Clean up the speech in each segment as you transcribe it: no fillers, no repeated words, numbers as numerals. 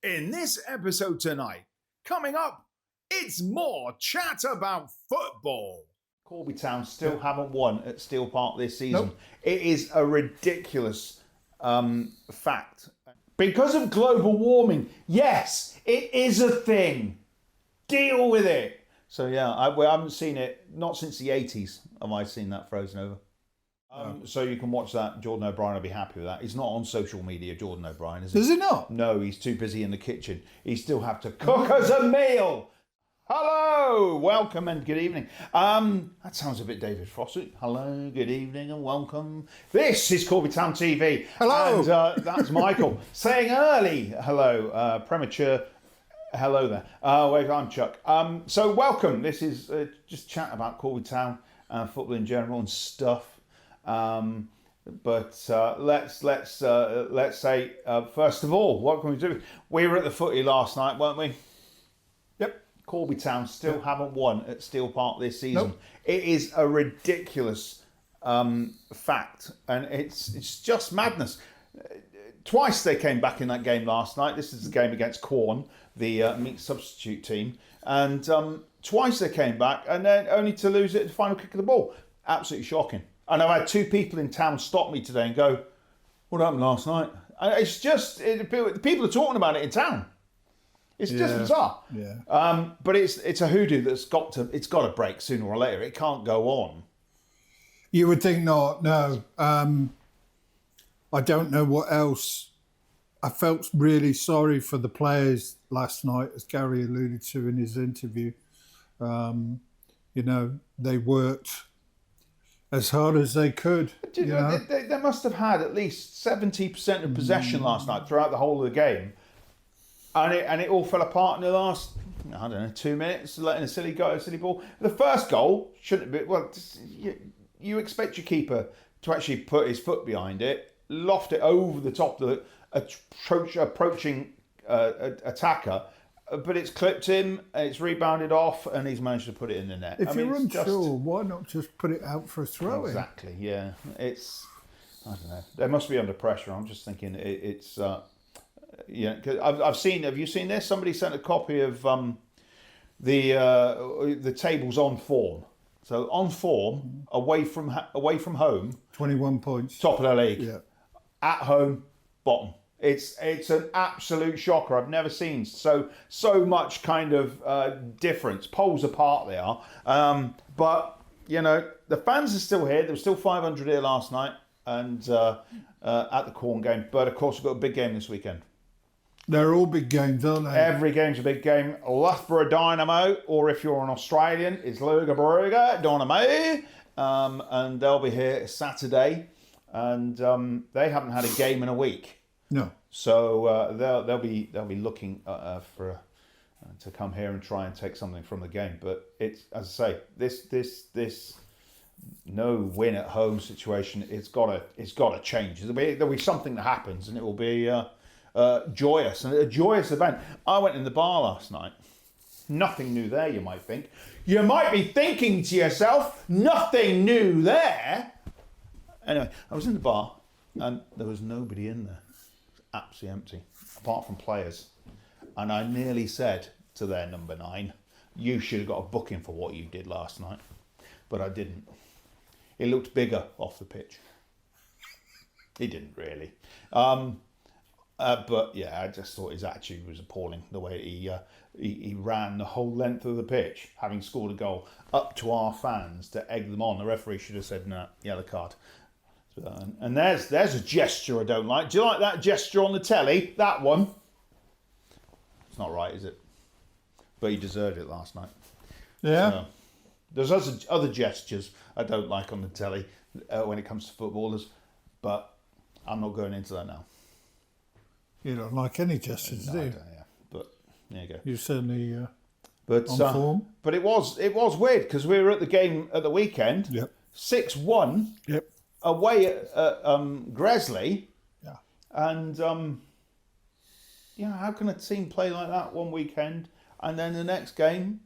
In this episode tonight, coming up, it's more chat about football. Corby Town still haven't won at Steel Park this season. Nope. It is a ridiculous fact. Because of global warming, yes, it is a thing. Deal with it. So yeah, I haven't seen it, not since the 80s have I seen that frozen over. So you can watch that. Jordan O'Brien will be happy with that. He's not on social media, Jordan O'Brien, is he? Is he not? No, he's too busy in the kitchen. He still have to cook us a meal. Hello, welcome and good evening. That sounds a bit David Frossett. Hello, good evening and welcome. This is Corby Town TV. Hello. And that's Michael saying early hello, premature hello there. Wait, I'm Chuck. So welcome. This is just chat about Corby Town, football in general and stuff. But let's say first of all, what can we do? We were at the footy last night, weren't we? Yep. Corby Town still haven't won at Steel Park this season. Nope. It is a ridiculous fact, and it's just madness. Twice they came back in that game last night. This is the game against Corn, the meat substitute team, and twice they came back, and then only to lose it at the final kick of the ball. Absolutely shocking. And I've had two people in town stop me today and go, "What happened last night?" And it's just people are talking about it in town. It's just bizarre. Yeah. But it's a hoodoo that's got to break sooner or later. It can't go on. You would think not. No. I don't know what else. I felt really sorry for the players last night, as Gary alluded to in his interview. They worked as hard as they could. They must have had at least 70% of possession last night throughout the whole of the game, and it all fell apart in the last 2 minutes, letting a silly ball. The first goal shouldn't have been. Well, you expect your keeper to actually put his foot behind it, loft it over the top of the approaching attacker. But it's clipped him, it's rebounded off, and he's managed to put it in the net. If you're unsure, why not just put it out for a throw-in? Exactly, yeah. I don't know. They must be under pressure. I'm just thinking it's... Cause have you seen this? Somebody sent a copy of the tables on form. So on form, away from home... 21 points. Top of the league. Yeah. At home, bottom. It's an absolute shocker. I've never seen so much kind of difference. Poles apart they are. But, the fans are still here. There was still 500 here last night and at the Corn game. But, of course, we've got a big game this weekend. They're all big games, aren't they? Every game's a big game. Loughborough Dynamo, or if you're an Australian, it's Loughborough Dynamo. And they'll be here Saturday. And they haven't had a game in a week. No. So they'll be looking to come here and try and take something from the game. But it's, as I say, this no win at home situation. It's got to change. There'll be something that happens, and it will be joyous and a joyous event. I went in the bar last night. Nothing new there. You might think. You might be thinking to yourself, nothing new there. Anyway, I was in the bar, and there was nobody in there. Absolutely empty, apart from players. And I nearly said to their number 9, "You should have got a booking for what you did last night." But I didn't. It looked bigger off the pitch. He didn't really. But yeah, I just thought his attitude was appalling. The way he ran the whole length of the pitch, having scored a goal, up to our fans to egg them on. The referee should have said, "No, yellow card." And there's a gesture I don't like. Do you like that gesture on the telly? That one. It's not right, is it? But he deserved it last night. Yeah. So, there's other gestures I don't like on the telly when it comes to footballers, but I'm not going into that now. You don't like any gestures, do you? I don't, yeah. But there you go. You certainly on form. But it was weird because we were at the game at the weekend. Yep. 6-1. Yep. Away at Gresley. Yeah. And how can a team play like that one weekend and then the next game?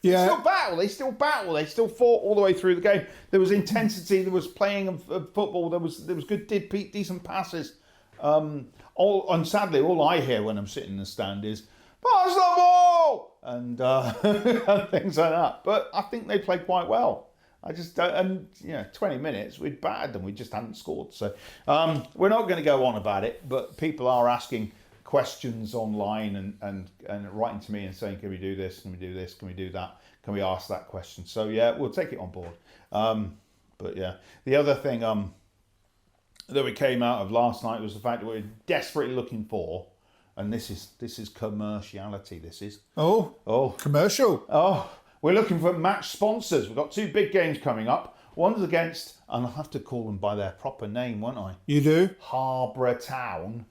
Yeah. They still battle. They still fought all the way through the game. There was intensity. There was playing of football. There was good, decent passes. And sadly, all I hear when I'm sitting in the stand is, pass the ball! And, and things like that. But I think they played quite well. I just don't, and 20 minutes, we'd battered them, we just hadn't scored. So we're not going to go on about it, but people are asking questions online and writing to me and saying, can we do this, can we do this, can we do that, can we ask that question? So yeah, we'll take it on board. But yeah, the other thing that we came out of last night was the fact that we're desperately looking for, and this is commerciality, this is. Oh, commercial. Oh, we're looking for match sponsors. We've got 2 big games coming up. One's against, and I'll have to call them by their proper name, won't I? You do? Harbour Town.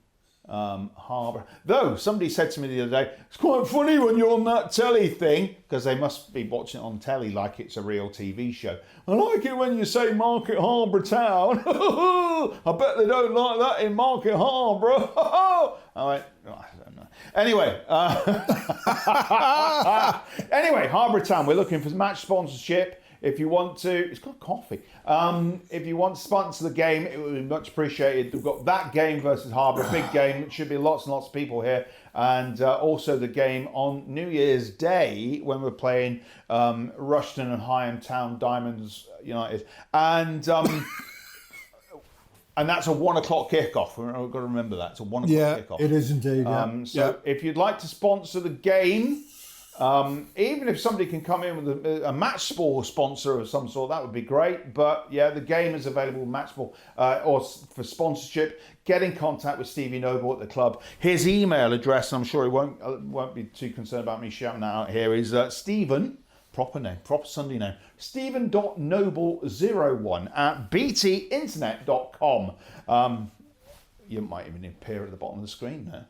Harbour. Though, somebody said to me the other day, it's quite funny when you're on that telly thing, because they must be watching it on telly like it's a real TV show. I like it when you say Market Harbour Town. I bet they don't like that in Market Harbour. I went, I don't know. Anyway, Harbour Town, we're looking for match sponsorship. If you want to, it's got coffee. If you want to sponsor the game, it would be much appreciated. We've got that game versus Harbour, big game. It should be lots and lots of people here. And also the game on New Year's Day when we're playing Rushton and Higham Town Diamonds United. And and that's a 1 o'clock kickoff. We've got to remember that. It's a 1 o'clock kickoff. It is indeed. Yeah. If you'd like to sponsor the game, even if somebody can come in with a match sponsor of some sort, that would be great. But yeah, the game is available match ball or for sponsorship. Get in contact with Stevie Noble at the club. His email address, I'm sure he won't be too concerned about me shouting that out here, is Stephen, proper name, proper Sunday name, Stephen.noble01 at btinternet.com. You might even appear at the bottom of the screen there.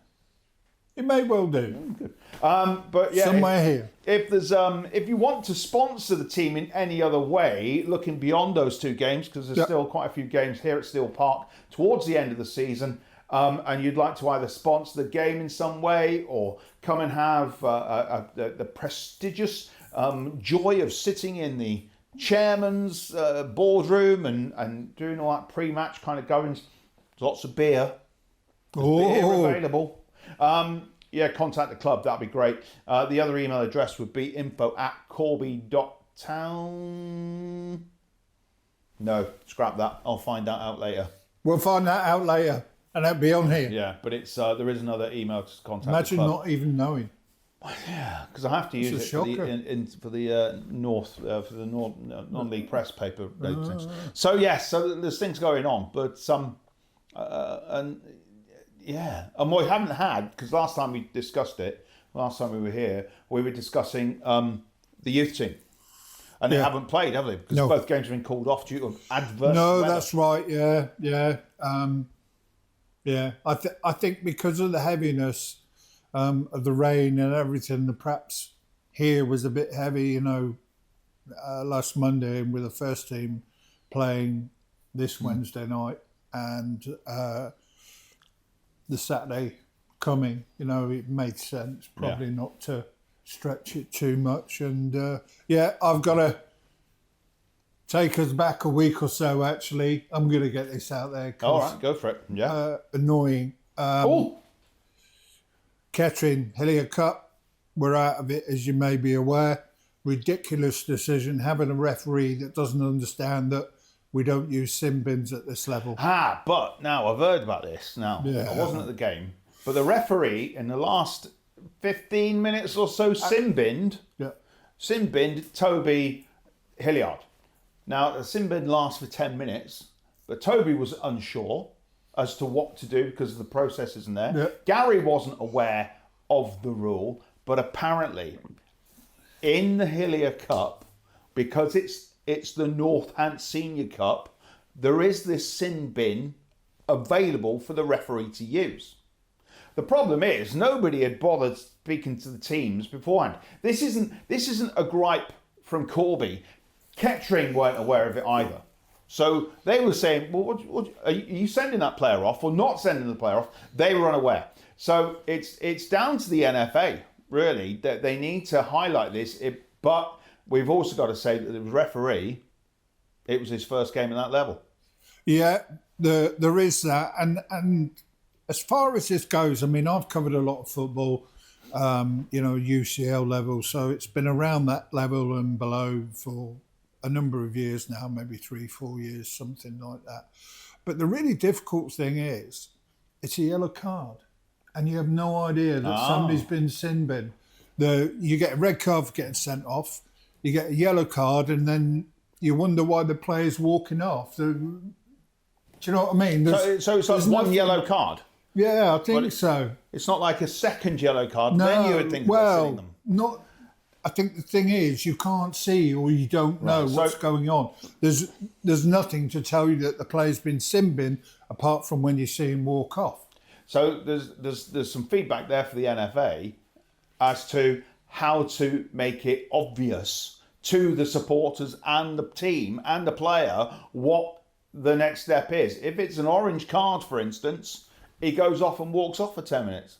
It may well do. Good. But yeah, somewhere here. If there's if you want to sponsor the team in any other way, looking beyond those 2 games, because there's still quite a few games here at Steel Park towards the end of the season, and you'd like to either sponsor the game in some way or come and have the prestigious joy of sitting in the chairman's boardroom and doing all that pre-match kind of goings, lots of beer. Beer available. Contact the club. That'd be great. The other email address would be info@corby.town. No, scrap that. I'll find that out later. We'll find that out later, and that'll be on here. Yeah, but it's there is another email to contact. Imagine the club. not even knowing. Yeah, because I have to use it for the non-league press paper ratings. So yes, so there's things going on, but and we haven't had, because last time we discussed it, last time we were here, we were discussing the youth team, and they haven't played, have they? Because both games have been called off due to adverse weather. That's right. I think because of the heaviness of the rain and everything, perhaps here was a bit heavy, last Monday, and with the first team playing this Wednesday night and the Saturday coming, it made sense probably not to stretch it too much. And I've got to take us back a week or so, actually. I'm going to get this out there. All right, go for it. Yeah. Annoying. Kettering Hillier Cup, we're out of it, as you may be aware. Ridiculous decision, having a referee that doesn't understand that we don't use sin bins at this level. But now I've heard about this. Now, I wasn't at the game, but the referee in the last 15 minutes or so sin binned Toby Hilliard. Now, the sin bin lasts for 10 minutes, but Toby was unsure as to what to do because the process isn't there. Yeah. Gary wasn't aware of the rule, but apparently in the Hillier Cup, because it's the Northampton Senior Cup, there is this sin bin available for the referee to use. The problem is nobody had bothered speaking to the teams beforehand. This isn't a gripe from Corby. Kettering weren't aware of it either. So they were saying, well, what, are you sending that player off or not sending the player off? They were unaware. So it's down to the NFA, really, that they need to highlight this. But we've also got to say that the referee, it was his first game at that level. Yeah, there is that. And as far as this goes, I mean, I've covered a lot of football, UCL level, so it's been around that level and below for a number of years now, maybe 3-4 years, something like that. But the really difficult thing is, it's a yellow card, and you have no idea that somebody's been sin bin. You get a red card for getting sent off, you get a yellow card, and then you wonder why the player's walking off. Do you know what I mean? So it's like one yellow card? Yeah, I think so. It's not like a second yellow card. No, then you would think about seeing them. Not. I think the thing is, you can't see or you don't know what's going on. There's nothing to tell you that the player's been sin bin apart from when you see him walk off. So there's some feedback there for the NFA as to how to make it obvious to the supporters and the team and the player what the next step is. If it's an orange card, for instance, he goes off and walks off for 10 minutes.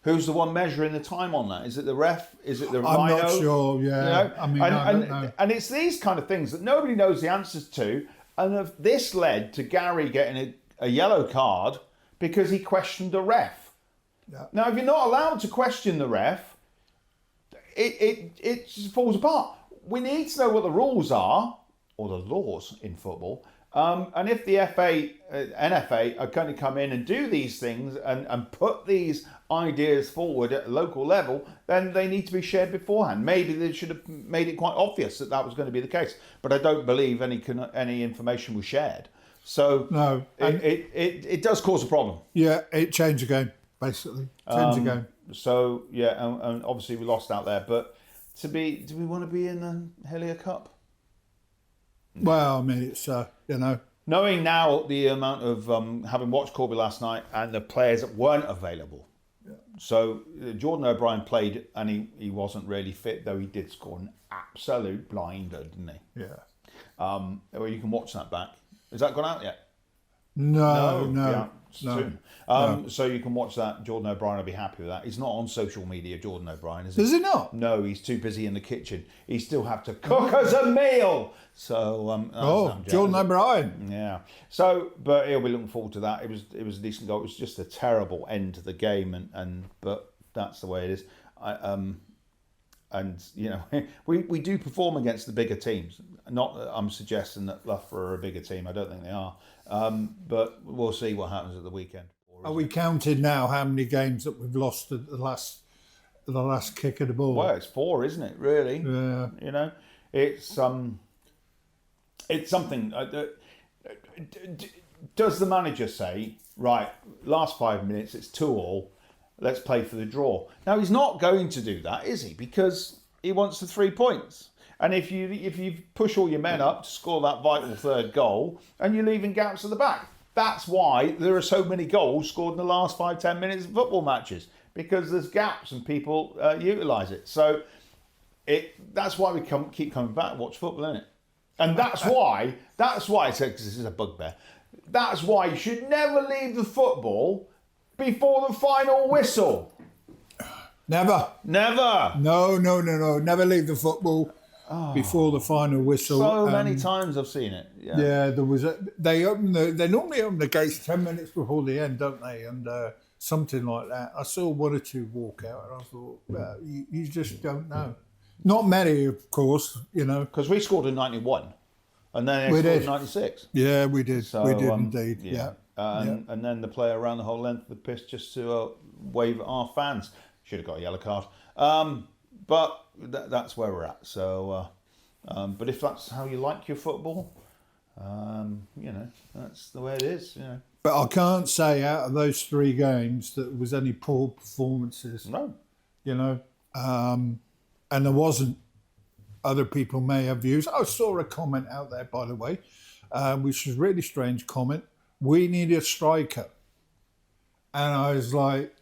Who's the one measuring the time on that? Is it the ref? Is it the rhino? I'm not sure, yeah. You know? I mean, I don't know. And it's these kind of things that nobody knows the answers to. And if this led to Gary getting a yellow card because he questioned the ref. Yeah. Now, if you're not allowed to question the ref, it just falls apart. We need to know what the rules are, or the laws in football. And if the NFA are going to come in and do these things and put these ideas forward at a local level, then they need to be shared beforehand. Maybe they should have made it quite obvious that was going to be the case. But I don't believe any information was shared. So no, it does cause a problem. Yeah, it changed the game, basically. Changed the game. So, yeah, and obviously we lost out there. But do we want to be in the Hillier Cup? Well, I mean, it's, Knowing now the amount of, having watched Corby last night and the players that weren't available. Yeah. So Jordan OBrien played and he wasn't really fit, though he did score an absolute blinder, didn't he? Yeah. Well, you can watch that back. Has that gone out yet? No. Yeah, soon. So you can watch that. Jordan OBrien will be happy with that. He's not on social media, Jordan OBrien, is he? Is he not? No, he's too busy in the kitchen. He still have to cook us a meal. So Jordan OBrien. Yeah. So, but he'll be looking forward to that. It was a decent goal. It was just a terrible end to the game, but that's the way it is. And you know, we do perform against the bigger teams. Not that I'm suggesting that Loughborough are a bigger team. I don't think they are. But we'll see what happens at the weekend. Are we counting now how many games that we've lost at the last kick of the ball? Well, it's 4, isn't it? Really? Yeah. You know, it's something. Does the manager say, right, last 5 minutes, it's 2-2, let's play for the draw? Now, he's not going to do that, is he? Because he wants the 3 points. And if you push all your men up to score that vital third goal, and you're leaving gaps at the back, that's why there are so many goals scored in the last 5-10 minutes of football matches, because there's gaps and people utilise it. So that's why we keep coming back and watch football, isn't it? And that's why I said, because this is a bugbear, that's why you should never leave the football before the final whistle. Never. Never. No. Never leave the football before the final whistle. So many times I've seen it. Yeah, there was they normally open the gates 10 minutes before the end, don't they? And something like that. I saw 1 or 2 walk out, and I thought, well, you just don't know. Not many, of course, you know. Because we scored in 91, and then they scored in 96. Yeah, we did. So, we did indeed. Yeah. And then the player around the whole length of the pitch just to wave at our fans. Should have got a yellow card. But that's where we're at. So, but if that's how you like your football, you know, that's the way it is. You know. But I can't say out of those 3 games that there was any poor performances. No. You know, and there wasn't. Other people may have views. I saw a comment out there, by the way, which was a really strange comment. We need a striker. And I was like,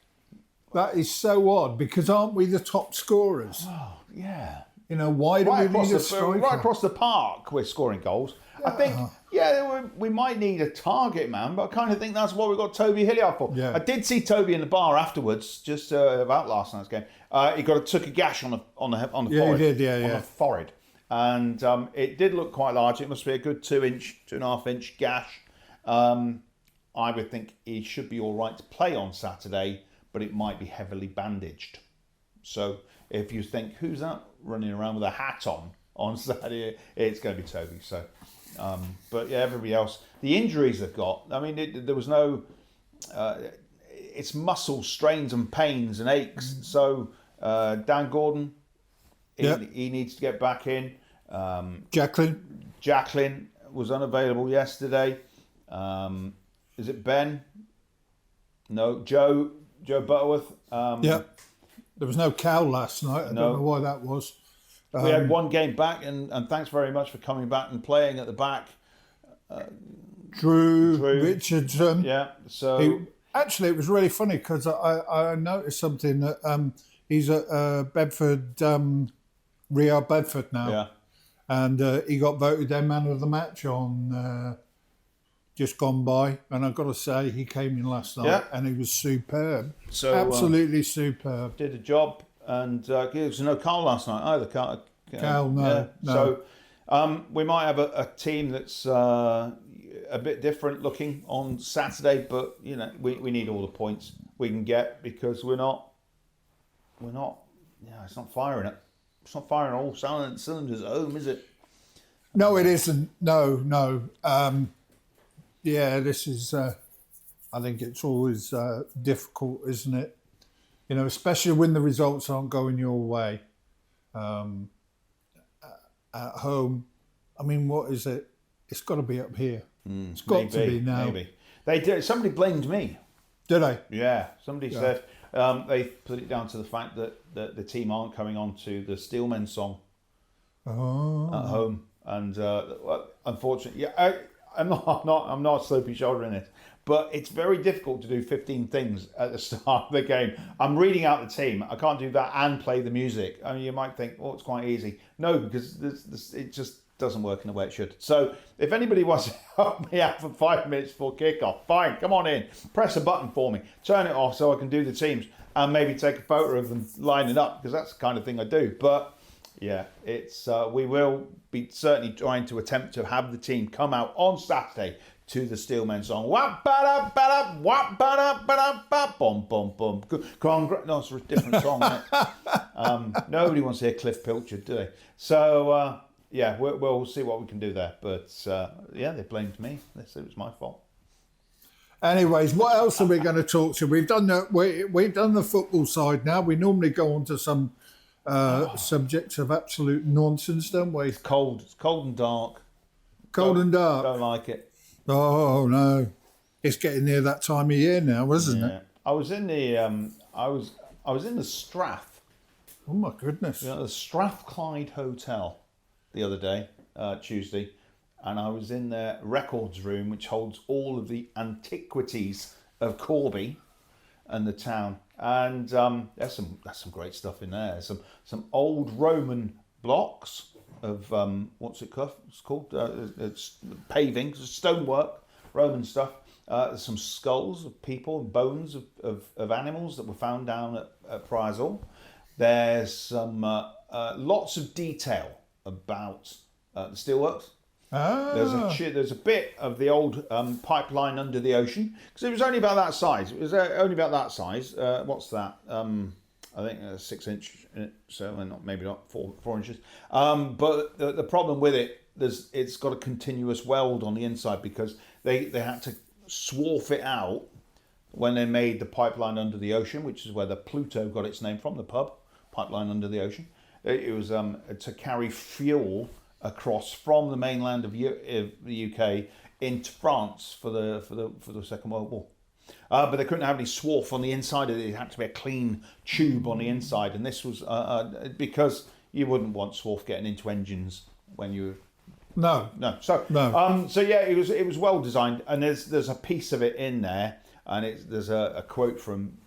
that is so odd, because aren't we the top scorers? Oh, yeah. You know, why do we need a striker? Right across the park, we're scoring goals. Yeah. I think, we might need a target man, but I kind of think that's what we've got Toby Hilliard for. Yeah. I did see Toby in the bar afterwards, just about last night's game. He took a gash on the forehead. Yeah, he did, on the forehead. And it did look quite large. It must be a good 2.5 inch gash. I would think he should be all right to play on Saturday, but it might be heavily bandaged. So if you think, who's that running around with a hat on Saturday, it's going to be Toby. So, but yeah, everybody else, the injuries they've got, I mean, there was no, it's muscle strains and pains and aches. So Dan Gordon, he needs to get back in. Jacqueline was unavailable yesterday. Is it Ben? No, Joe Butterworth. There was no Cal last night. I don't know why that was. We had one game back, and thanks very much for coming back and playing at the back. Drew Richardson. Yeah, so... Actually, it was really funny because I noticed something that he's at Bedford, Real Bedford now. Yeah. And he got voted their man of the match on just gone by. And I've got to say, he came in last night and he was superb. So absolutely superb. Did a job. And there was no Carl last night either. Carl, no. No. So we might have a team that's a bit different looking on Saturday, but you know we need all the points we can get because we're not. Yeah, it's not firing it. It's not firing all cylinders at home, is it? No, it isn't. No. This is. I think it's always difficult, isn't it? You know, especially when the results aren't going your way. At home, I mean, what is it? It's got to be up here. It's got to be now. Maybe they did. Somebody blamed me. Did they? Yeah. Somebody said they put it down to the fact that the team aren't coming on to the Steelmen song at home, and unfortunately, I'm not slopey shouldering it. But it's very difficult to do 15 things at the start of the game. I'm reading out the team. I can't do that and play the music. I mean, you might think, it's quite easy. No, because it just doesn't work in the way it should. So if anybody wants to help me out for 5 minutes before kickoff, fine, come on in. Press a button for me. Turn it off so I can do the teams and maybe take a photo of them lining up because that's the kind of thing I do. But yeah, it's we will be certainly trying to attempt to have the team come out on Saturday to the Steelmen song. Wap ba da ba da wap ba da ba da ba bum bum bum. No, it's a different song, isn't it? Nobody wants to hear Cliff Pilchard, do they? So we'll see what we can do there. But they blamed me. They said it was my fault. Anyways, what else are we going to talk to? We've done the football side now. We normally go on to some subjects of absolute nonsense, don't we? It's cold. It's cold and dark. And dark. Don't like it. Oh no, it's getting near that time of year now, isn't it? I was in the I was in the Strath. Oh my goodness! The Strathclyde Hotel the other day, Tuesday, and I was in their records room, which holds all of the antiquities of Corby and the town. And there's some great stuff in there. Some old Roman blocks of what's it called? It's paving, stonework, Roman stuff. There's some skulls of people, bones of animals that were found down at Priazal. There's some lots of detail about the steelworks. There's a bit of the old pipeline under the ocean because it was only about that size. It was only about that size. What's that? I think 6 inch, so maybe not 4 inches. But the problem with it, it's got a continuous weld on the inside because they had to swarf it out when they made the pipeline under the ocean, which is where the Pluto got its name from, the pub, pipeline under the ocean. It was to carry fuel across from the mainland of the UK into France for the Second World War. But they couldn't have any swarf on the inside of it. It had to be a clean tube on the inside, and this was because you wouldn't want swarf getting into engines when you. No. So yeah, it was well designed, and there's a piece of it in there, and there's a quote from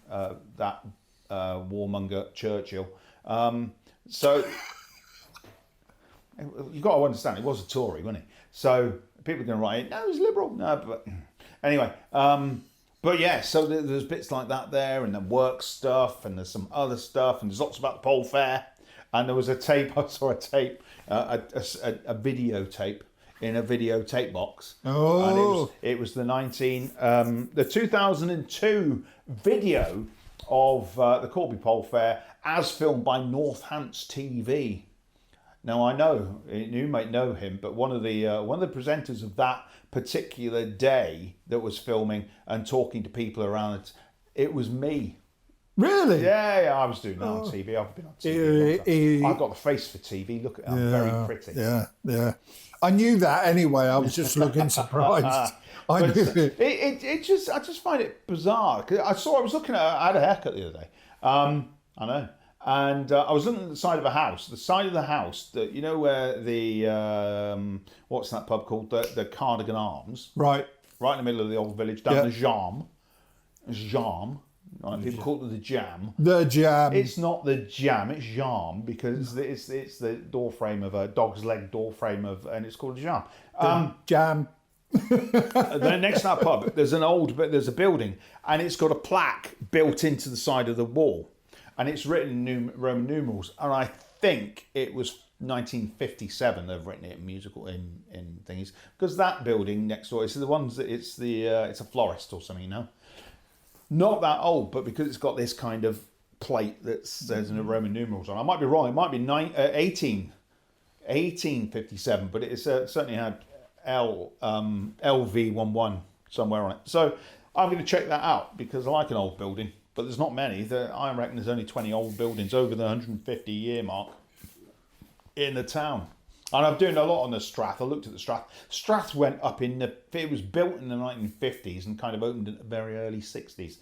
that warmonger Churchill. So you've got to understand, he was a Tory, wasn't he? So people are going to write, no, he's liberal. No, but anyway. But yeah, so there's bits like that there, and the work stuff, and there's some other stuff, and there's lots about the Pole Fair. And there was a tape, I saw a tape, a videotape in a videotape box. Oh. And it was the 2002 video of the Corby Pole Fair as filmed by Northamptonshire TV. Now I know you might know him, but one of the presenters of that particular day that was filming and talking to people around it was me. Really? Yeah, I was doing that on TV. I've been on TV. I've got the face for TV. Look at that, I'm very pretty. Yeah. I knew that anyway. I was just looking surprised. I just find it bizarre. Cause I was looking at. I had a haircut the other day. I know, and I was looking at the side of a house. The side of the house that you know where the what's that pub called? The Cardigan Arms. Right in the middle of the old village, down the Jam. Right, people call it the Jam. The Jam. It's not the Jam. It's Jam because it's the door frame of a dog's leg door frame and it's called a Jam. Jam. Then next to that pub, there's a building and it's got a plaque built into the side of the wall, and it's written in Roman numerals. And I think it was 1957. They've written it in musical in thingies because that building next door. It's the ones that it's a florist or something, you know. Not that old, but because it's got this kind of plate that says in the Roman numerals on. I might be wrong. It might be 1857, but it certainly had LV11 somewhere on it. So I'm going to check that out because I like an old building, but there's not many. I reckon there's only 20 old buildings over the 150-year mark in the town. And I'm doing a lot on the Strath. I looked at the Strath. Strath went up it was built in the 1950s and kind of opened in the very early 60s.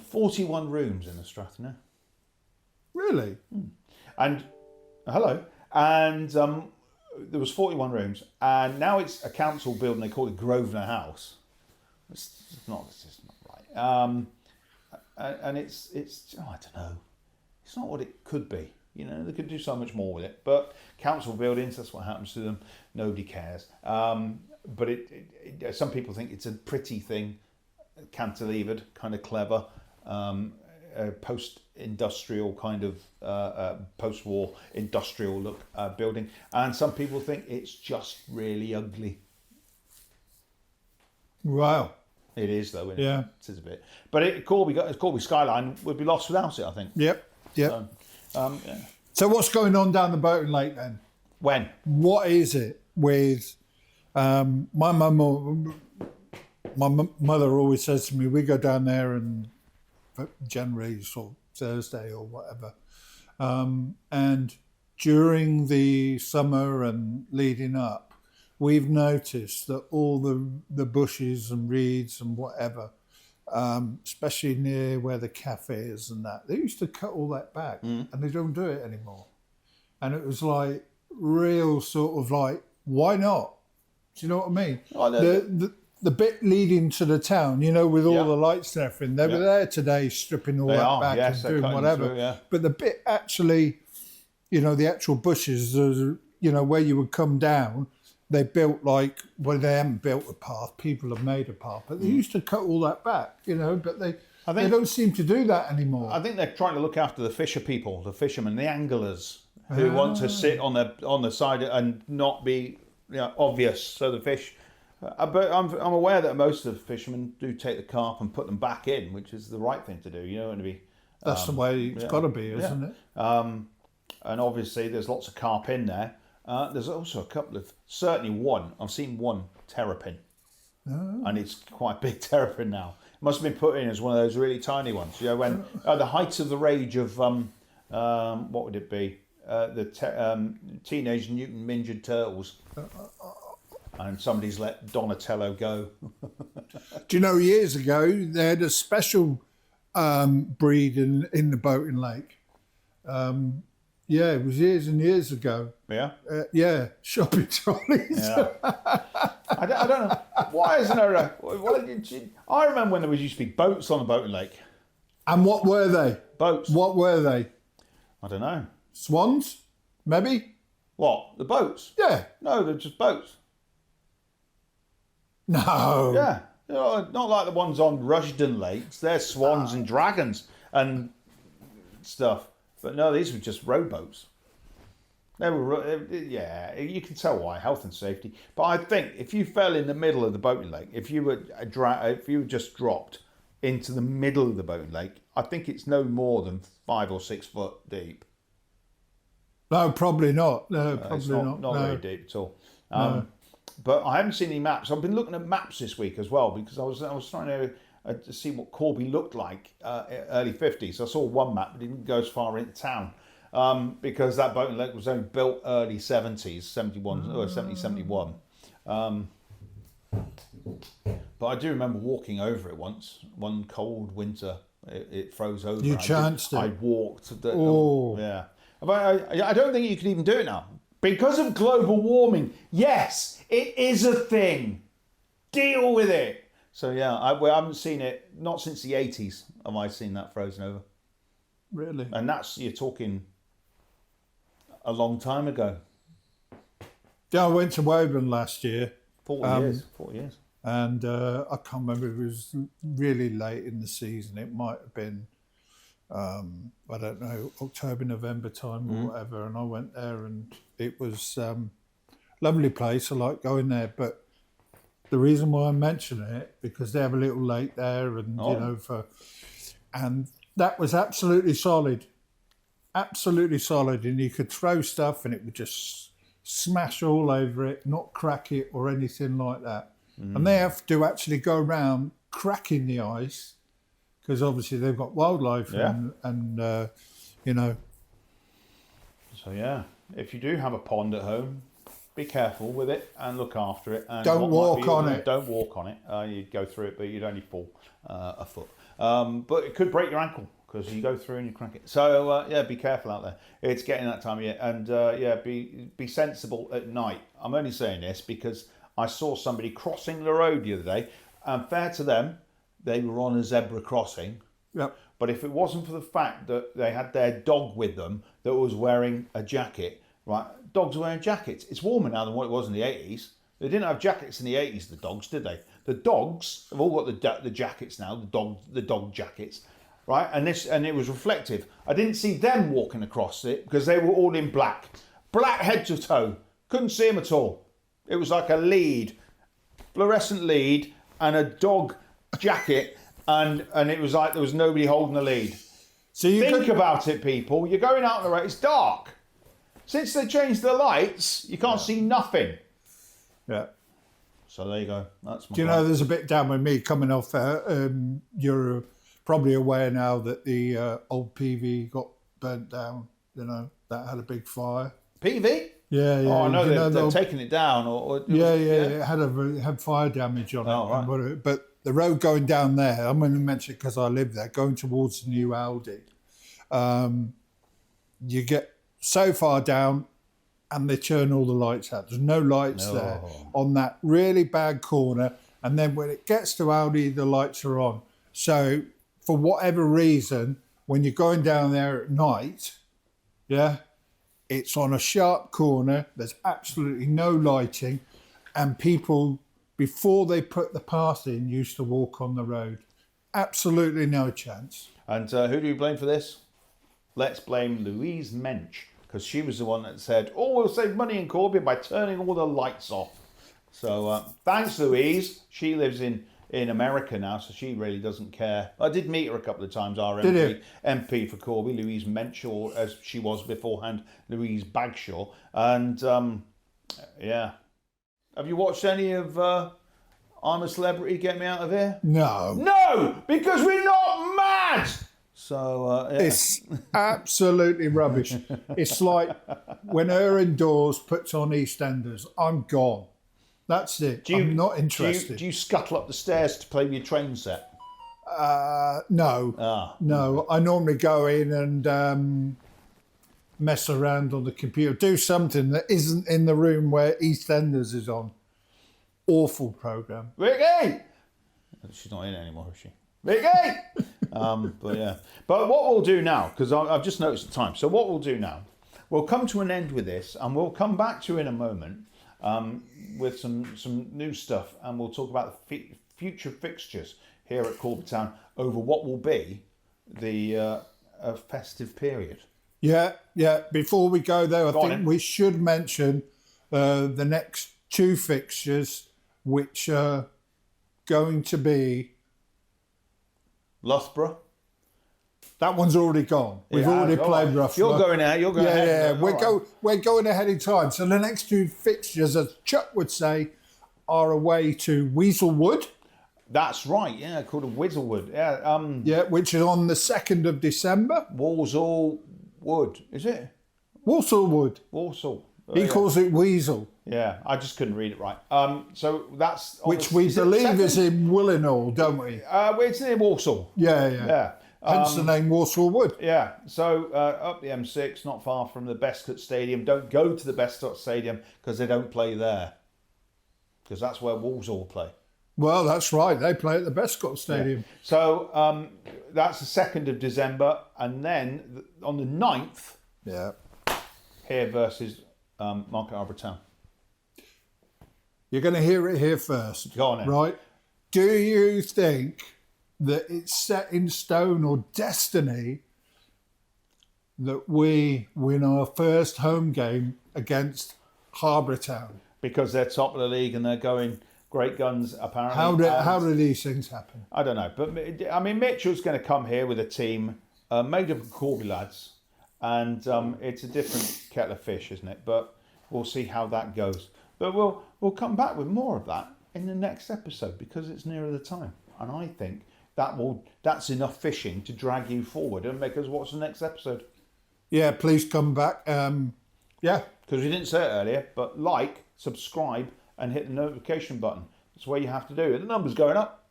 41 rooms in the Strath now. Really? And, hello. And there was 41 rooms. And now it's a council building. They call it Groa House. It's just not right. And it's I don't know. It's not what it could be. You know, they could do so much more with it. But council buildings, that's what happens to them. Nobody cares. But some people think it's a pretty thing, cantilevered, kind of clever, post-industrial kind of, post-war industrial look building. And some people think it's just really ugly. Wow. It is, though. Isn't Yeah. It? It is a bit. But Corby Skyline would be lost without it, I think. Yep. So, So what's going on down the boating lake then? When? What is it with my mother always says to me, we go down there and generally sort of Thursday or whatever. And during the summer and leading up, we've noticed that all the bushes and reeds and whatever, especially near where the cafe is and that, they used to cut all that back and they don't do it anymore. And it was like real sort of like, why not? Do you know what I mean? The bit leading to the town, you know, with all the lights and everything, they were there today stripping all that back and doing whatever. Through, But the bit actually, you know, the actual bushes, you know, where you would come down, they built they haven't built a path, people have made a path, but they used to cut all that back, you know, but they don't seem to do that anymore. I think they're trying to look after the fisher people, the fishermen, the anglers, who want to sit on the side and not be obvious. So the fish, but I'm aware that most of the fishermen do take the carp and put them back in, which is the right thing to do. You know, to be. That's the way it's got to be, isn't it? And obviously, there's lots of carp in there. There's also a couple of, certainly one. I've seen one terrapin, and it's quite a big terrapin now. It must have been put in as one of those really tiny ones. You know, when the height of the rage of what would it be? Teenage Mutant Ninja Turtles, and somebody's let Donatello go. Do you know, years ago they had a special breed in the boating lake. It was years and years ago. Yeah. Shopping trolleys. Yeah. I don't know. Why isn't there I remember when there used to be boats on the boating lake. And what were they? Boats. What were they? I don't know. Swans? Maybe? What? The boats? Yeah. No, they're just boats. No. Yeah. Not like the ones on Rushden Lakes. They're swans and dragons and stuff. But no, these were just rowboats. They were, yeah, you can tell why, health and safety. But I think if you fell in the middle of the boating lake, if you were just dropped into the middle of the boating lake, I think it's no more than 5 or 6 foot deep. No, probably not. No, probably It's not. not no. very deep at all. No. But I haven't seen any maps. I've been looking at maps this week as well because I was trying to see what Corby looked like early 50s. I saw one map, but it didn't go as far into town because that boating lake was only built early 70s, 71 or 70, 71. But I do remember walking over it once, one cold winter. It froze over. You chanced it. I walked. Oh. Yeah. But I don't think you can even do it now. Because of global warming, yes, it is a thing. Deal with it. So yeah, I haven't seen it, not since the 80s have I seen that frozen over. Really? And you're talking a long time ago. Yeah, I went to Woburn last year. 40 years. And I can't remember, it was really late in the season. It might have been, I don't know, October, November time or whatever. And I went there and it was lovely place. I like going there. But the reason why I mention it, because they have a little lake there and, and that was absolutely solid. Absolutely solid. And you could throw stuff and it would just smash all over it, not crack it or anything like that. And they have to actually go around cracking the ice because obviously they've got wildlife and you know. So yeah, if you do have a pond at home, be careful with it and look after it. And Don't walk on it. Don't walk on it. You'd go through it, but you'd only fall a foot. But it could break your ankle because you go through and you crack it. So yeah, be careful out there. It's getting that time of year, and yeah, be sensible at night. I'm only saying this because I saw somebody crossing the road the other day, and fair to them, they were on a zebra crossing. Yep. But if it wasn't for the fact that they had their dog with them that was wearing a jacket, right? Dogs are wearing jackets. It's warmer now than what it was in the 80s. They didn't have jackets in the 80s, the dogs, did they? The dogs have all got the jackets now, the dog jackets, right? And it was reflective. I didn't see them walking across it because they were all in black head to toe. Couldn't see them at all. It was like a lead, fluorescent lead, and a dog jacket, and it was like there was nobody holding the lead. So you think about it, people. You're going out on the road. It's dark. Since they changed the lights, you can't see nothing. Yeah. So there you go. That's my Do you know there's a bit down with me coming off there? You're probably aware now that the old PV got burnt down. You know, that had a big fire. PV? Yeah, yeah. Oh, I know they're taking it down. It had fire damage on it. Oh, right. But the road going down there, I'm going to mention it because I live there, going towards the new Aldi, you get so far down and they turn all the lights out. There's no lights there on that really bad corner. And then when it gets to Aldi, the lights are on. So for whatever reason, when you're going down there at night, it's on a sharp corner. There's absolutely no lighting. And people, before they put the path in, used to walk on the road. Absolutely no chance. And who do you blame for this? Let's blame Louise Mensch, because she was the one that said, we'll save money in Corby by turning all the lights off. So thanks, Louise. She lives in America now, so she really doesn't care. I did meet her a couple of times, our MP for Corby, Louise Mensch, or as she was beforehand, Louise Bagshaw. And yeah. Have you watched any of I'm a Celebrity, Get Me Out of Here? No. No, because we're not mad! So, yeah. It's absolutely rubbish. It's like when Erin Dawes puts on EastEnders, I'm gone. That's it. I'm not interested. Do you scuttle up the stairs to play your train set? No. No. I normally go in and mess around on the computer. Do something that isn't in the room where EastEnders is on. Awful programme. Vicky! She's not in it anymore, is she? Vicky! But yeah. But what we'll do now, because I've just noticed the time. So what we'll do now, we'll come to an end with this, and we'll come back to you in a moment with some new stuff, and we'll talk about the future fixtures here at Corby Town over what will be the festive period. Yeah. Before we go there, I Go on think then. we should mention the next 2 fixtures, which are going to be. Loughborough. That one's already gone. We've Yeah, already all played right. Roughborough. You're going out. You're going ahead. Yeah. All right. We're going ahead in time. So the next 2 fixtures, as Chuck would say, are away to Weaselwood. That's right. Yeah, called a Whizzlewood. Yeah. Yeah, which is on the 2nd of December. Walsall Wood. Is it? Walsallwood. Walsall. Oh, He yeah. calls it Weasel, Yeah, I just couldn't read it right. So that's on which the- we is it believe second? is in Willenhall, don't we? It's near Walsall. Yeah. Yeah. Hence the name Walsallwood. Yeah, so up the M6, not far from the Bestcott Stadium. Don't go to the Bestcott Stadium because they don't play there. Because that's where Walsall play. Well, that's right. They play at the Bestcott Stadium. So that's the 2nd of December. And then on the 9th, Yeah. here versus Market Harbour Town. You're going to hear it here first. Go on then. Right? Do you think that it's set in stone or destiny that we win our first home game against Harbour Town? Because they're top of the league and they're going great guns, apparently. How do these things happen? I don't know. But, I mean, Mitchell's going to come here with a team made up of Corby lads. And it's a different kettle of fish, isn't it? But we'll see how that goes. But we'll come back with more of that in the next episode because it's nearer the time. And I think that's enough fishing to drag you forward and make us watch the next episode. Yeah, please come back. Yeah. Because we didn't say it earlier, but like, subscribe, and hit the notification button. That's what you have to do. The number's going up.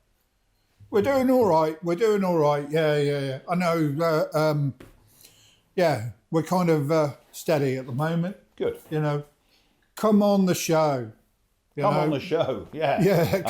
We're doing all right. Yeah. I know. Yeah, we're kind of steady at the moment. Good. You know, come on the show. Come on the show. Yeah. Yeah,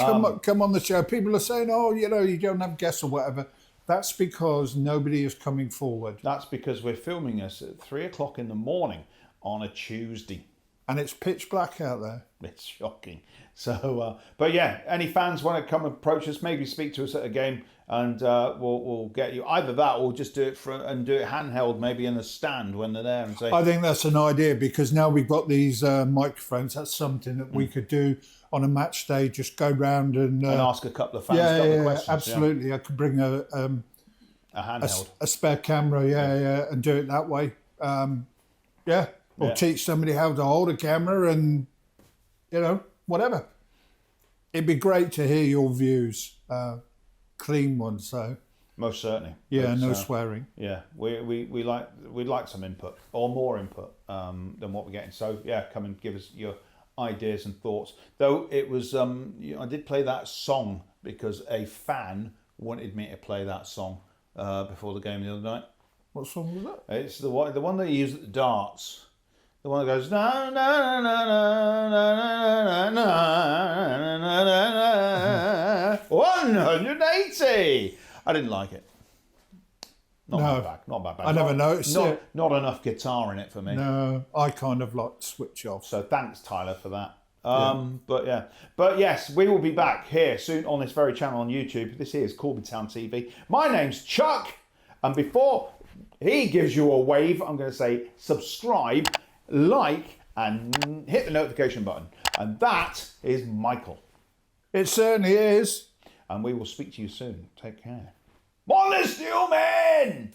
come on the show. People are saying, oh, you know, you don't have guests or whatever. That's because nobody is coming forward. That's because we're filming this at 3 o'clock in the morning on a Tuesday. And it's pitch black out there. It's shocking. So, but yeah, any fans want to come approach us, maybe speak to us at a game, and we'll get you either that or just do it handheld, maybe in the stand when they're there, and say. I think that's an idea because now we've got these microphones. That's something that we could do on a match day. Just go round and ask a couple of fans a couple of questions. Absolutely. Yeah. I could bring a handheld, a spare camera, and do it that way. Or teach somebody how to hold a camera and, you know, whatever. It'd be great to hear your views, clean ones. So most certainly. yeah, But, no swearing. Yeah, we'd like some input or more input than what we're getting. So yeah, come and give us your ideas and thoughts. Though it was, I did play that song because a fan wanted me to play that song before the game the other night. What song was that? It's the one that you use at the darts. The one that goes na na na na na na na na na 180. I didn't like it. Not bad. I never noticed it. Not enough guitar in it for me. No, I kind of like to switch off. So thanks, Tyler, for that. But yes, we will be back here soon on this very channel on YouTube. This is Corby Town TV. My name's Chuck, and before he gives you a wave, I'm going to say subscribe, like, and hit the notification button. And that is Michael. It certainly is. And we will speak to you soon. Take care. Molly Steelman!